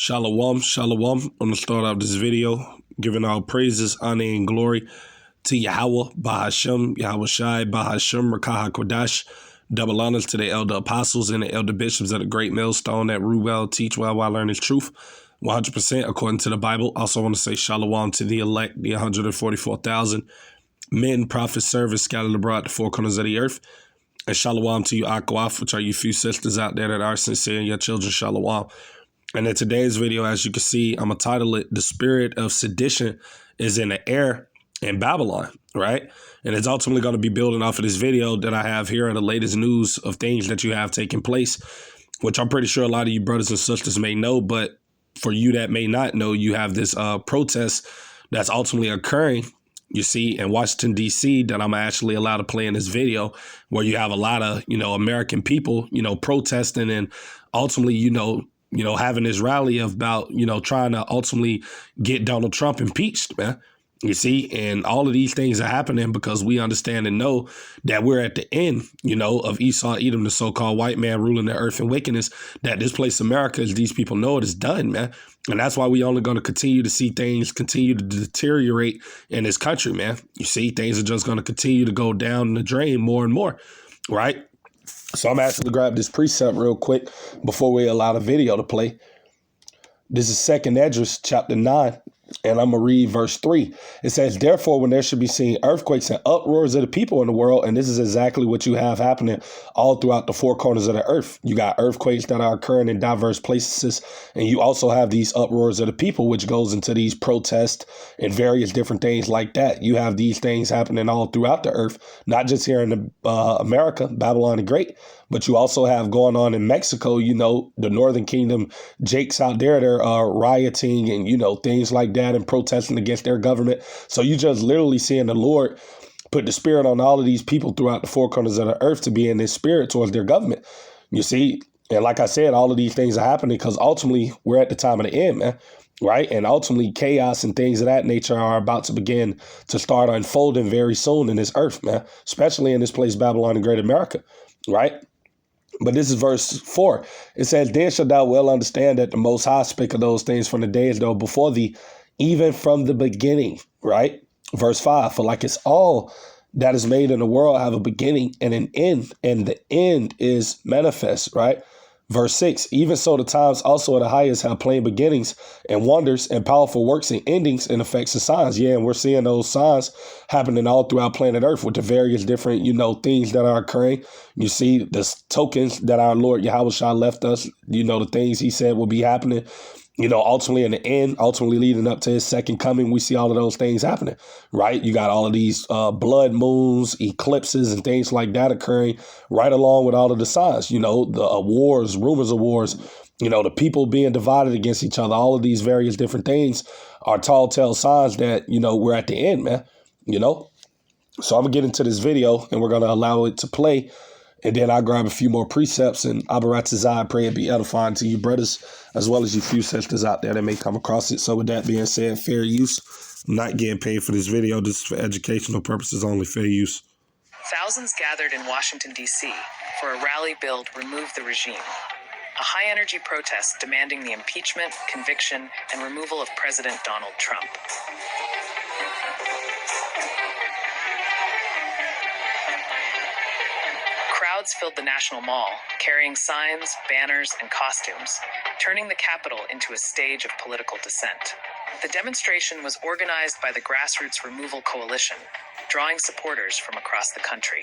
Shalom, shalom. I'm going to start off this video giving all praises, honor, and glory to Yahweh, Bahashem, Yahweh Shai, Bahashem, Rakah HaKodash. Double honors to the elder apostles and the elder bishops of the great millstone that rule well, teach well, while learning truth 100% according to the Bible. Also want to say shalom to the elect, the 144,000 men, prophets, servants scattered abroad the four corners of the earth. And shalom to you, Akwaf, which are you few sisters out there that are sincere, and your children, shalom. And in today's video, as you can see, I'm going to title it, The Spirit of Sedition is in the Air in Babylon, right? And it's ultimately going to be building off of this video that I have here, the latest news of things that you have taken place, which I'm pretty sure a lot of you brothers and sisters may know. But for you that may not know, you have this protest that's ultimately occurring, you see, in Washington, D.C., that I'm actually allowed to play in this video, where you have a lot of, American people, protesting and ultimately, having this rally about, trying to ultimately get Donald Trump impeached, man. You see, and all of these things are happening because we understand and know that we're at the end, of Esau, Edom, the so-called white man ruling the earth and wickedness, that this place America, as these people know it, is done, man. And that's why we only going to continue to see things continue to deteriorate in this country, man. You see, things are just going to continue to go down the drain more and more, right? So I'm asking to grab this precept real quick before we allow the video to play. This is 2nd Esdras, chapter 9, and I'm going to read verse 3. It says, "Therefore, when there should be seen earthquakes and uproars of the people in the world," and this is exactly what you have happening all throughout the four corners of the earth. You got earthquakes that are occurring in diverse places, and you also have these uproars of the people, which goes into these protests and various different things like that. You have these things happening all throughout the earth, not just here in America, Babylon the Great, but you also have going on in Mexico, the Northern Kingdom, Jakes out there, they're rioting and, things like that and protesting against their government. So you just literally seeing the Lord put the spirit on all of these people throughout the four corners of the earth to be in this spirit towards their government. You see, and like I said, all of these things are happening because ultimately we're at the time of the end, man. Right. And ultimately chaos and things of that nature are about to begin to start unfolding very soon in this earth, man, especially in this place, Babylon and Great America. Right. But this is verse 4. It says, "Then shalt thou well understand that the Most High spake of those things from the days that were before thee, even from the beginning," right? Verse 5, "For like it's all that is made in the world have a beginning and an end, and the end is manifest," right? Verse 6, "Even so the times also of the highest have plain beginnings and wonders and powerful works and endings and effects and signs." Yeah, and we're seeing those signs happening all throughout planet Earth with the various different, things that are occurring. You see the tokens that our Lord Yahweh Shai left us, the things he said will be happening, ultimately in the end, ultimately leading up to his second coming. We see all of those things happening, right? You got all of these blood moons, eclipses, and things like that occurring right along with all of the signs, the wars, rumors of wars, the people being divided against each other. All of these various different things are tall tale signs that, we're at the end, man, So I'm going to get into this video and we're going to allow it to play. And then I'll grab a few more precepts and I pray it be edifying to you brothers, as well as you few sisters out there that may come across it. So with that being said, fair use. I'm not getting paid for this video. This is for educational purposes only, fair use. Thousands gathered in Washington, D.C. for a rally billed Remove the Regime, a high-energy protest demanding the impeachment, conviction, and removal of President Donald Trump. Crowds filled the National Mall, carrying signs, banners, and costumes, turning the Capitol into a stage of political dissent. The demonstration was organized by the Grassroots Removal Coalition, drawing supporters from across the country.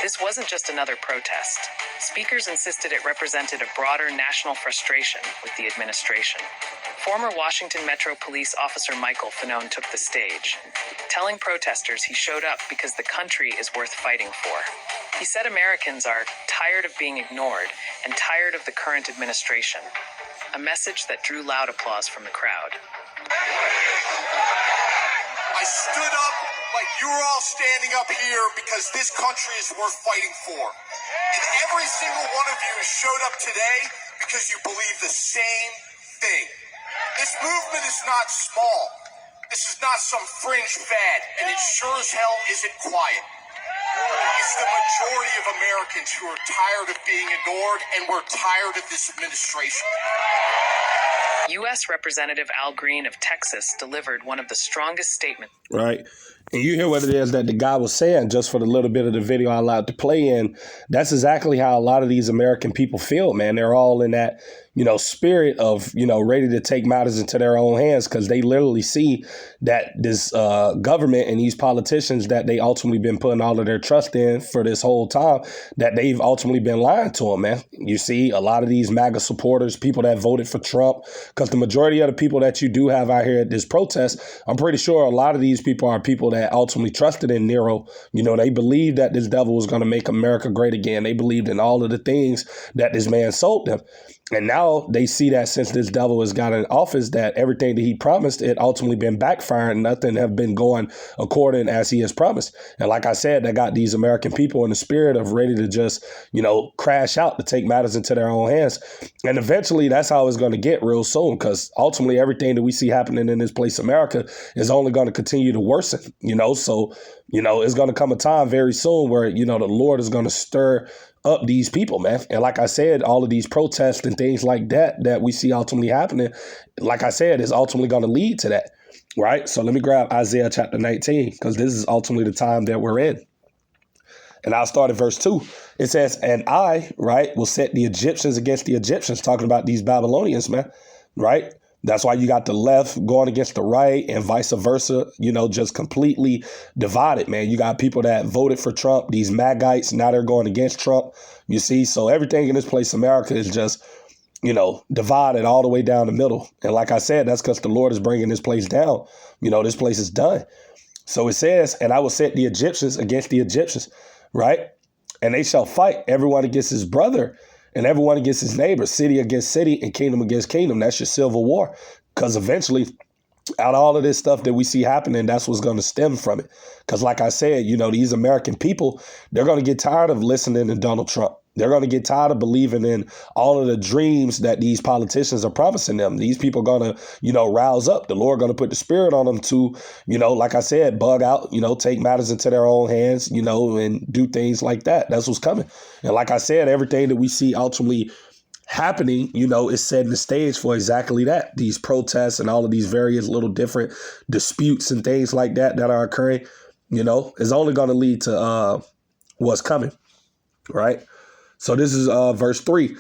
This wasn't just another protest. Speakers insisted it represented a broader national frustration with the administration. Former Washington Metro Police Officer Michael Fanone took the stage, telling protesters he showed up because the country is worth fighting for. He said Americans are tired of being ignored and tired of the current administration, a message that drew loud applause from the crowd. I stood up like you were all standing up here because this country is worth fighting for. And every single one of you showed up today because you believe the same thing. This movement is not small. This is not some fringe fad, and it sure as hell isn't quiet. It's the majority of Americans who are tired of being ignored, and we're tired of this administration. U.S. Representative Al Green of Texas delivered one of the strongest statements. Right. And you hear what it is that the guy was saying just for the little bit of the video I allowed to play in. That's exactly how a lot of these American people feel, man. They're all in that, spirit of, ready to take matters into their own hands because they literally see that this government and these politicians that they ultimately been putting all of their trust in for this whole time, that they've ultimately been lying to them, man. You see a lot of these MAGA supporters, people that voted for Trump, because the majority of the people that you do have out here at this protest, I'm pretty sure a lot of these people are people that ultimately trusted in Nero. They believed that this devil was going to make America great again. They believed in all of the things that this man sold them. And now they see that since this devil has got in office, that everything that he promised, it ultimately been backfiring. Nothing have been going according as he has promised. And like I said, they got these American people in the spirit of ready to just, crash out to take matters into their own hands. And eventually that's how it's going to get real soon, because ultimately everything that we see happening in this place, America, is only going to continue to worsen, So, it's going to come a time very soon where, the Lord is going to stir up these people, man. And like I said, all of these protests and things like that we see ultimately happening, like I said, is ultimately going to lead to that, right? So let me grab Isaiah chapter 19, because this is ultimately the time that we're in. And I'll start at verse 2. It says, and I, right, will set the Egyptians against the Egyptians, talking about these Babylonians, man, right? That's why you got the left going against the right and vice versa, just completely divided, man. You got people that voted for Trump, these MAGites, now they're going against Trump, you see. So everything in this place, America, is just, divided all the way down the middle. And like I said, that's because the Lord is bringing this place down. This place is done. So it says, and I will set the Egyptians against the Egyptians, right? And they shall fight, everyone against his brother, and everyone against his neighbor, city against city, and kingdom against kingdom. That's your civil war. Because eventually, out of all of this stuff that we see happening, that's what's going to stem from it. Because like I said, these American people, they're going to get tired of listening to Donald Trump. They're going to get tired of believing in all of the dreams that these politicians are promising them. These people are going to, rouse up. The Lord going to put the spirit on them to, like I said, bug out, take matters into their own hands, and do things like that. That's what's coming. And like I said, everything that we see ultimately happening, is setting the stage for exactly that. These protests and all of these various little different disputes and things like that are occurring, is only going to lead to what's coming, right? So this is verse 3.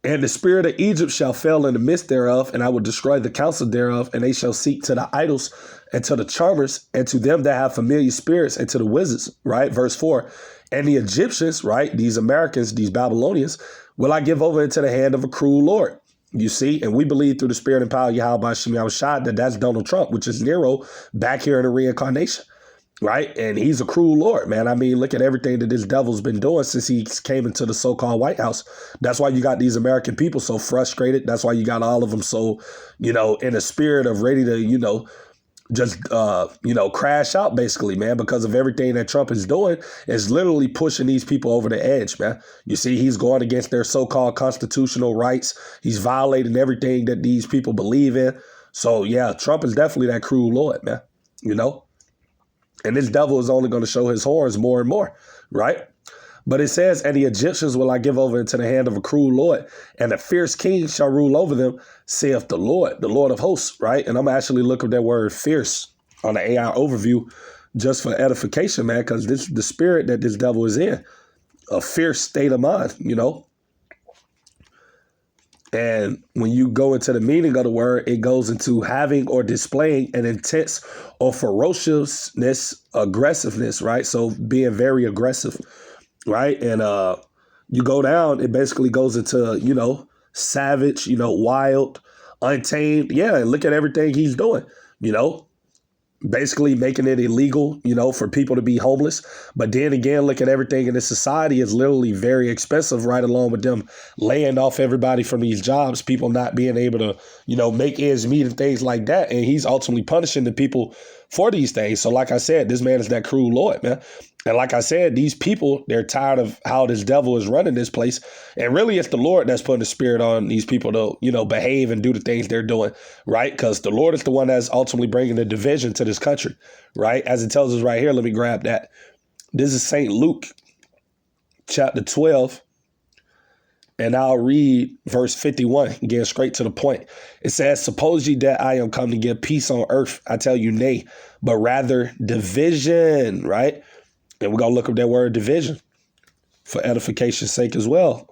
And the spirit of Egypt shall fail in the midst thereof, and I will destroy the counsel thereof, and they shall seek to the idols and to the charmers and to them that have familiar spirits and to the wizards, right? Verse 4. And the Egyptians, right, these Americans, these Babylonians, will I give over into the hand of a cruel Lord. You see, and we believe through the spirit and power of Yahweh Hashem Yahushua that that's Donald Trump, which is Nero back here in the reincarnation. Right. And he's a cruel Lord, man. I mean, look at everything that this devil's been doing since he came into the so-called White House. That's why you got these American people so frustrated. That's why you got all of them so, in a spirit of ready to, just, crash out, basically, man, because of everything that Trump is doing is literally pushing these people over the edge, man. You see, he's going against their so-called constitutional rights. He's violating everything that these people believe in. So, yeah, Trump is definitely that cruel Lord, man, And this devil is only going to show his horns more and more, right? But it says, and the Egyptians will I give over into the hand of a cruel Lord, and a fierce king shall rule over them, saith the Lord of hosts, right? And I'm actually looking at that word fierce on the AI overview just for edification, man, because this is the spirit that this devil is in, a fierce state of mind, And when you go into the meaning of the word, it goes into having or displaying an intense or ferociousness, aggressiveness, right? So being very aggressive, right? And you go down, it basically goes into, savage, wild, untamed. Yeah, and look at everything he's doing, basically making it illegal, for people to be homeless. But then again, look at everything in this society is literally very expensive, right along with them laying off everybody from these jobs, people not being able to, make ends meet and things like that. And he's ultimately punishing the people for these things. So like I said, this man is that cruel Lord, man. And like I said, these people, they're tired of how this devil is running this place. And really, it's the Lord that's putting the spirit on these people to, behave and do the things they're doing, right? Because the Lord is the one that's ultimately bringing the division to this country, right? As it tells us right here, let me grab that. This is St. Luke, chapter 12. And I'll read verse 51, getting straight to the point. It says, suppose ye that I am come to give peace on earth. I tell you, nay, but rather division, right? And we're going to look up that word division for edification's sake as well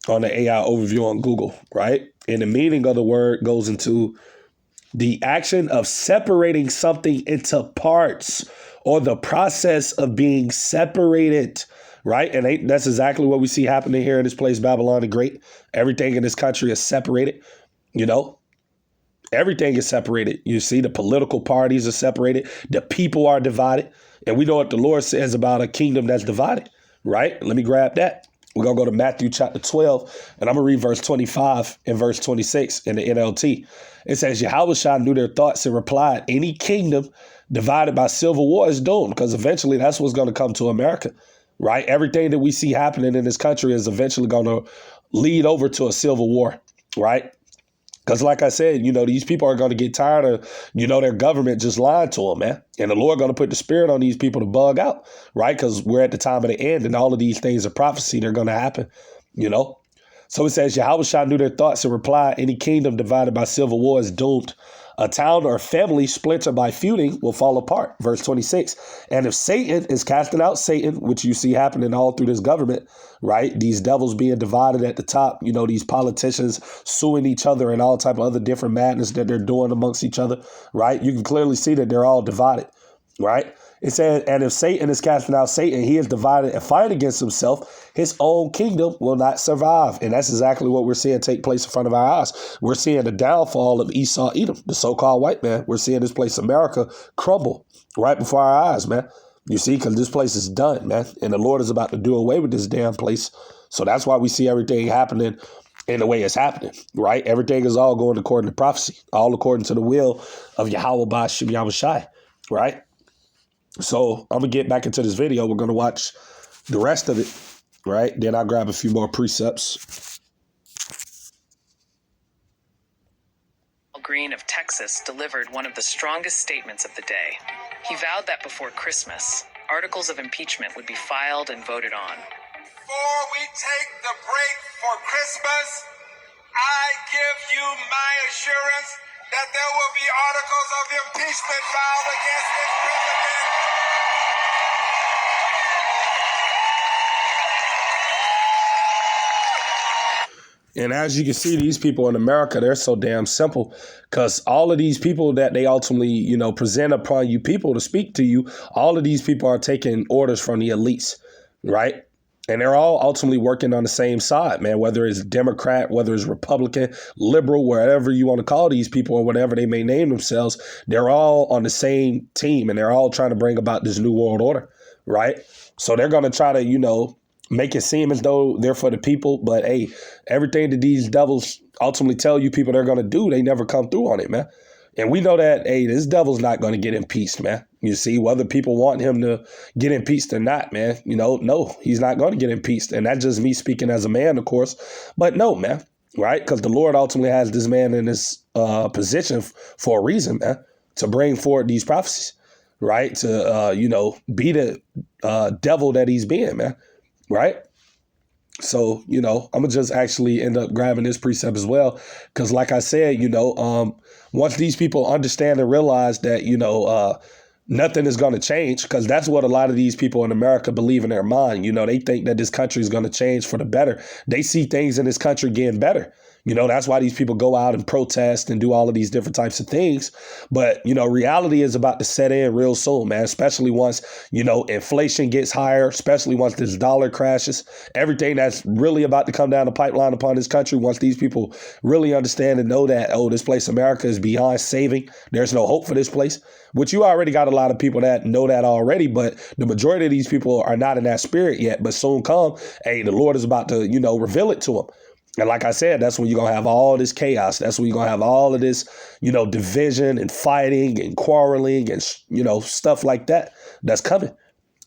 on the AI overview on Google, right? And the meaning of the word goes into the action of separating something into parts or the process of being separated, right? And that's exactly what we see happening here in this place, Babylon the Great. Everything in this country is separated, Everything is separated. You see, the political parties are separated. The people are divided. And we know what the Lord says about a kingdom that's divided, right? Let me grab that. We're going to go to Matthew chapter 12, and I'm going to read verse 25 and verse 26 in the NLT. It says, Yahushua knew their thoughts and replied, any kingdom divided by civil war is doomed, because eventually that's what's going to come to America, right? Everything that we see happening in this country is eventually going to lead over to a civil war, right? Because like I said, these people are going to get tired of, their government just lying to them, man. And the Lord going to put the spirit on these people to bug out, right? Because we're at the time of the end and all of these things are prophecy. They're going to happen, So it says, Yahushua knew their thoughts and replied, any kingdom divided by civil war is doomed. A town or family splintered by feuding will fall apart. Verse 26. And if Satan is casting out Satan, which you see happening all through this government, right? These devils being divided at the top, these politicians suing each other and all type of other different madness that they're doing amongst each other, right? You can clearly see that they're all divided, right? It said, and if Satan is casting out Satan, he is divided and fight against himself. His own kingdom will not survive. And that's exactly what we're seeing take place in front of our eyes. We're seeing the downfall of Esau, Edom, the so-called white man. We're seeing this place, America, crumble right before our eyes, man. You see, because this place is done, man. And the Lord is about to do away with this damn place. So that's why we see everything happening in the way it's happening, right? Everything is all going according to prophecy, all according to the will of Yahweh Ba'ashem Yahushai, right? So I'm going to get back into this video. We're going to watch the rest of it, right? Then I'll grab a few more precepts. Green of Texas delivered one of the strongest statements of the day. He vowed that before Christmas, articles of impeachment would be filed and voted on. Before we take the break for Christmas, I give you my assurance that there will be articles of impeachment filed against this president. And as you can see, these people in America, they're so damn simple because all of these people that they ultimately, present upon you people to speak to you, all of these people are taking orders from the elites, right? And they're all ultimately working on the same side, man, whether it's Democrat, whether it's Republican, liberal, wherever you want to call these people or whatever they may name themselves, they're all on the same team and they're all trying to bring about this new world order, right? So they're going to try to, make it seem as though they're for the people. But, hey, everything that these devils ultimately tell you people they're going to do, they never come through on it, man. And we know that, hey, this devil's not going to get impeached, man. You see, whether people want him to get impeached or not, man, no, he's not going to get impeached. And that's just me speaking as a man, of course. But no, man, right? Because the Lord ultimately has this man in this position for a reason, man, to bring forward these prophecies, right? To, be the devil that he's being, man. Right. So, I'm going to just actually end up grabbing this precept as well, because like I said, once these people understand and realize that, nothing is going to change, because that's what a lot of these people in America believe in their mind. They think that this country is going to change for the better. They see things in this country getting better. That's why these people go out and protest and do all of these different types of things. But, reality is about to set in real soon, man, especially once, inflation gets higher, especially once this dollar crashes. Everything that's really about to come down the pipeline upon this country, once these people really understand and know that, this place, America, is beyond saving. There's no hope for this place, which you already got a lot of people that know that already. But the majority of these people are not in that spirit yet. But soon come, hey, the Lord is about to, reveal it to them. And like I said, that's when you're going to have all this chaos. That's when you're going to have all of this, division and fighting and quarreling and, stuff like that that's coming,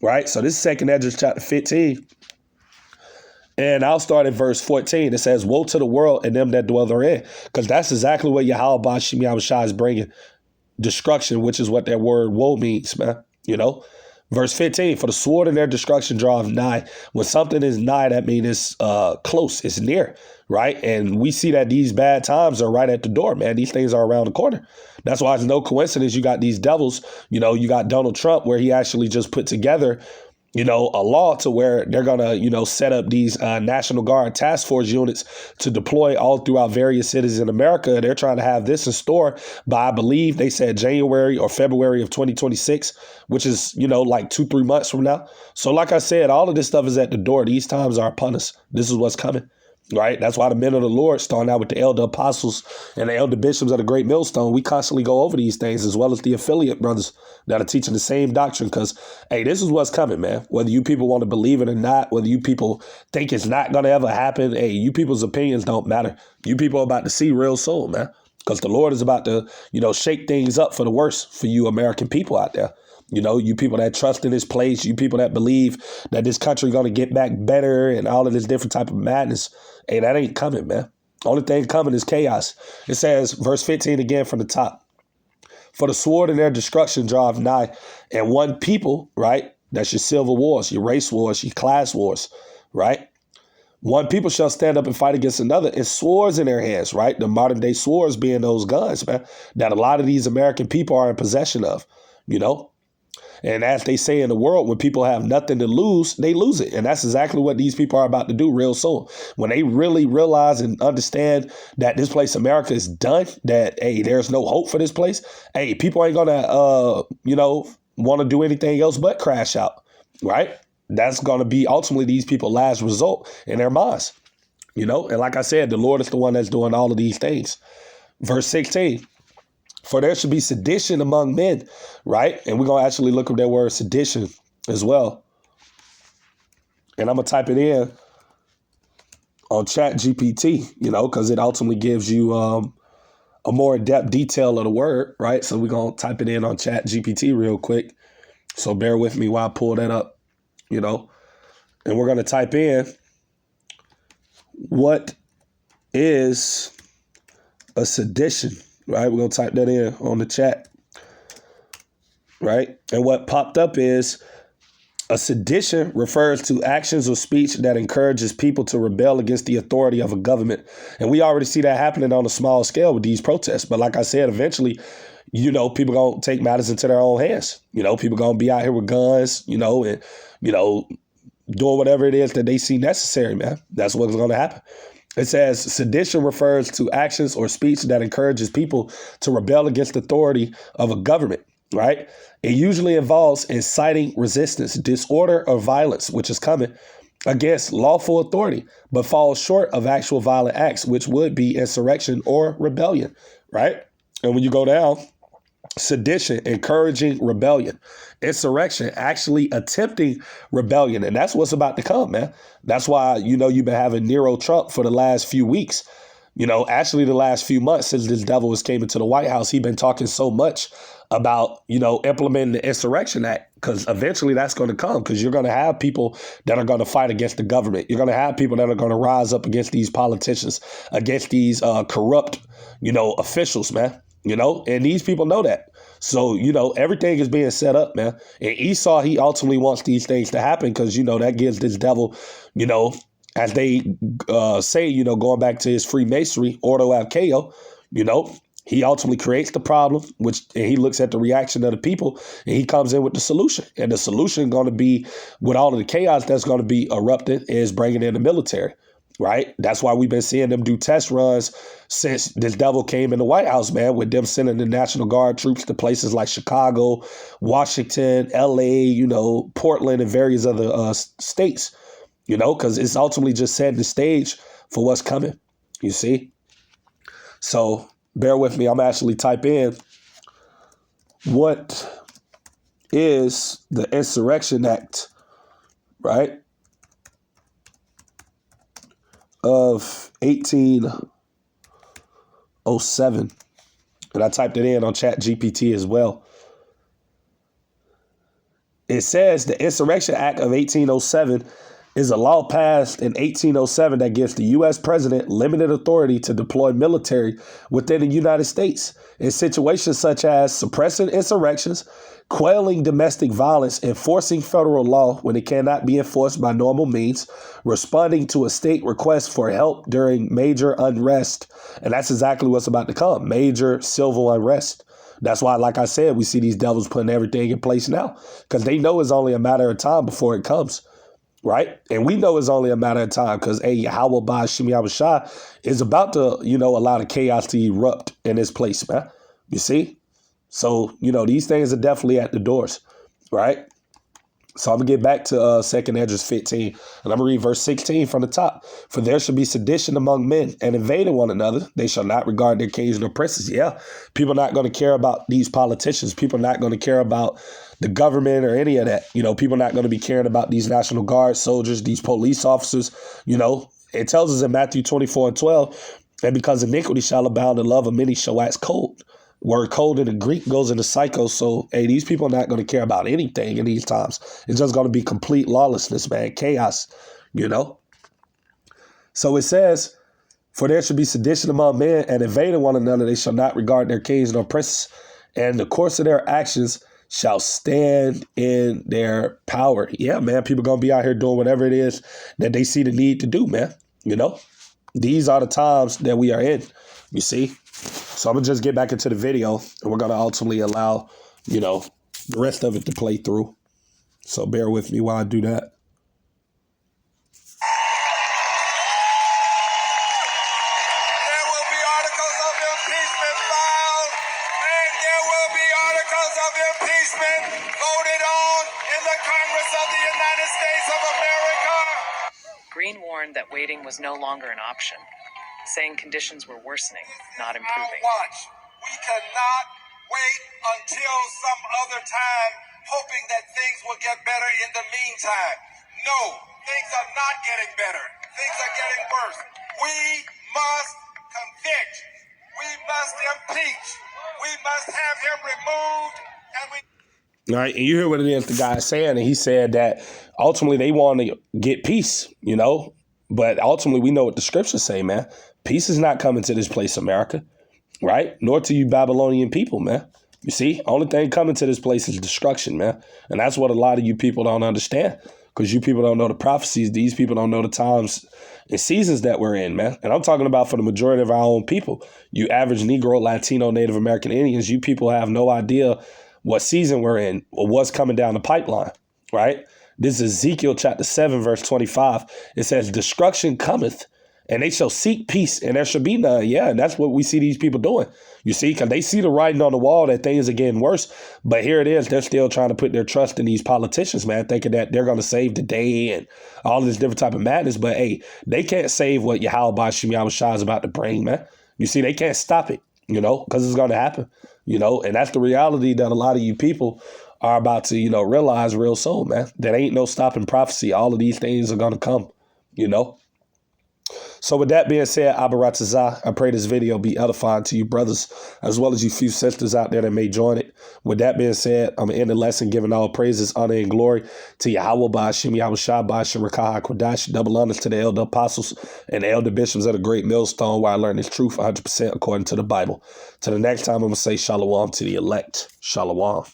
right? So this is 2nd Ezra chapter 15. And I'll start at verse 14. It says, woe to the world and them that dwell therein. Because that's exactly what Yahweh Bashim Yahushua is bringing. Destruction, which is what that word woe means, man. Verse 15, for the sword in their destruction draweth nigh. When something is nigh, that means it's close, it's near, right? And we see that these bad times are right at the door, man. These things are around the corner. That's why it's no coincidence you got these devils. You got Donald Trump, where he actually just put together a law to where they're going to, set up these National Guard task force units to deploy all throughout various cities in America. They're trying to have this in store by, I believe they said January or February of 2026, which is, like 2-3 months from now. So like I said, all of this stuff is at the door. These times are upon us. This is what's coming. Right. That's why the men of the Lord, starting out with the elder apostles and the elder bishops of the great millstone, we constantly go over these things, as well as the affiliate brothers that are teaching the same doctrine. Because, hey, this is what's coming, man. Whether you people want to believe it or not, whether you people think it's not going to ever happen, hey, you people's opinions don't matter. You people are about to see real soon, man, because the Lord is about to, shake things up for the worse for you American people out there. You people that trust in this place, you people that believe that this country going to get back better and all of this different type of madness. Hey, that ain't coming, man. Only thing coming is chaos. It says, verse 15 again from the top. For the sword in their destruction draweth nigh, and one people, right? That's your civil wars, your race wars, your class wars, right? One people shall stand up and fight against another, and swords in their hands, right? The modern day swords being those guns, man, that a lot of these American people are in possession of, And as they say in the world, when people have nothing to lose, they lose it. And that's exactly what these people are about to do real soon. When they really realize and understand that this place, America, is done, that, hey, there's no hope for this place. Hey, people ain't going to, want to do anything else but crash out, right? That's going to be ultimately these people's last result in their minds, And like I said, the Lord is the one that's doing all of these things. Verse 16. For there should be sedition among men, right? And we're going to actually look up that word sedition as well. And I'm going to type it in on Chat GPT, because it ultimately gives you a more in-depth detail of the word, right? So we're going to type it in on Chat GPT real quick. So bear with me while I pull that up, And we're going to type in, what is a sedition? Right, we're going to type that in on the chat, right? And what popped up is a sedition refers to actions or speech that encourages people to rebel against the authority of a government. And we already see that happening on a small scale with these protests. But like I said, eventually, people going to take matters into their own hands. People going to be out here with guns, and, doing whatever it is that they see necessary, man. That's what's going to happen. It says sedition refers to actions or speech that encourages people to rebel against the authority of a government, right? It usually involves inciting resistance, disorder, or violence, which is coming against lawful authority, but falls short of actual violent acts, which would be insurrection or rebellion, right? And when you go down, sedition, encouraging rebellion. Insurrection, actually attempting rebellion. And that's what's about to come, man. That's why, you've been having Nero Trump for the last few weeks. Actually the last few months since this devil came into the White House, he's been talking so much about, implementing the Insurrection Act, because eventually that's going to come, because you're going to have people that are going to fight against the government. You're going to have people that are going to rise up against these politicians, against these corrupt, officials, man. And these people know that. So, everything is being set up, man. And Esau, he ultimately wants these things to happen because, that gives this devil, as they say, going back to his Freemasonry, Ordo Ab Chao, he ultimately creates the problem, and he looks at the reaction of the people, and he comes in with the solution. And the solution going to be, with all of the chaos that's going to be erupted, is bringing in the military. Right. That's why we've been seeing them do test runs since this devil came in the White House, man, with them sending the National Guard troops to places like Chicago, Washington, L.A., Portland and various other states, because it's ultimately just setting the stage for what's coming. You see. So bear with me. I'm actually type in, what is the Insurrection Act? Right. of 1807, and I typed it in on ChatGPT as well. It says the Insurrection Act of 1807 is a law passed in 1807 that gives the U.S. president limited authority to deploy military within the United States in situations such as suppressing insurrections, quelling domestic violence, enforcing federal law when it cannot be enforced by normal means, responding to a state request for help during major unrest. And that's exactly what's about to come, major civil unrest. That's why, like I said, we see these devils putting everything in place now because they know it's only a matter of time before it comes, right? And we know it's only a matter of time because, Yahweh Ba'Shem Yahushua is about to, allow the chaos to erupt in this place, man. You see? So, these things are definitely at the doors, right? So I'm going to get back to 2nd Esdras 15, and I'm going to read verse 16 from the top. For there shall be sedition among men and invading one another. They shall not regard their kings nor princes. Yeah, people are not going to care about these politicians. People are not going to care about the government or any of that. People are not going to be caring about these National Guard soldiers, these police officers. It tells us in Matthew 24:12, and because iniquity shall abound, the love of many shall wax cold. Word cold in the Greek goes into psycho. So, these people are not going to care about anything in these times. It's just going to be complete lawlessness, man. Chaos, So it says, for there should be sedition among men and invading one another. They shall not regard their kings nor princes. And the course of their actions shall stand in their power. Yeah, man. People going to be out here doing whatever it is that they see the need to do, man. These are the times that we are in, you see. So I'm going to just get back into the video, and we're going to ultimately allow, the rest of it to play through. So bear with me while I do that. There will be articles of impeachment filed, and there will be articles of impeachment voted on in the Congress of the United States of America. Green warned that waiting was no longer an option, saying conditions were worsening, not improving. Our watch. We cannot wait until some other time, hoping that things will get better in the meantime. No, things are not getting better. Things are getting worse. We must convict. We must impeach. We must have him removed, and we... All right, and you hear what it is the guy is saying, and he said that ultimately they want to get peace, but ultimately we know what the scriptures say, man. Peace is not coming to this place, America, right? Nor to you Babylonian people, man. You see, only thing coming to this place is destruction, man. And that's what a lot of you people don't understand, because you people don't know the prophecies. These people don't know the times and seasons that we're in, man. And I'm talking about for the majority of our own people. You average Negro, Latino, Native American Indians, you people have no idea what season we're in or what's coming down the pipeline, right? This is Ezekiel chapter 7, verse 25. It says, destruction cometh, and they shall seek peace, and there shall be none. Yeah, and that's what we see these people doing. You see, because they see the writing on the wall that things are getting worse. But here it is. They're still trying to put their trust in these politicians, man, thinking that they're going to save the day and all this different type of madness. But, hey, they can't save what Yahweh Ba'Shem Yahushua is about to bring, man. You see, they can't stop it, because it's going to happen, and that's the reality that a lot of you people are about to, realize real soon, man. There ain't no stopping prophecy. All of these things are going to come, So with that being said, Abaratazah, I pray this video be edifying to you brothers, as well as you few sisters out there that may join it. With that being said, I'm going to end the lesson giving all praises, honor, and glory to Yahweh Ba'Shem Yahushua Ba'Shem Rakah HaKodash. Double honors to the elder apostles and the elder bishops of the great millstone, where I learned this truth 100% according to the Bible. To the next time, I'm going to say shalom to the elect. Shalom.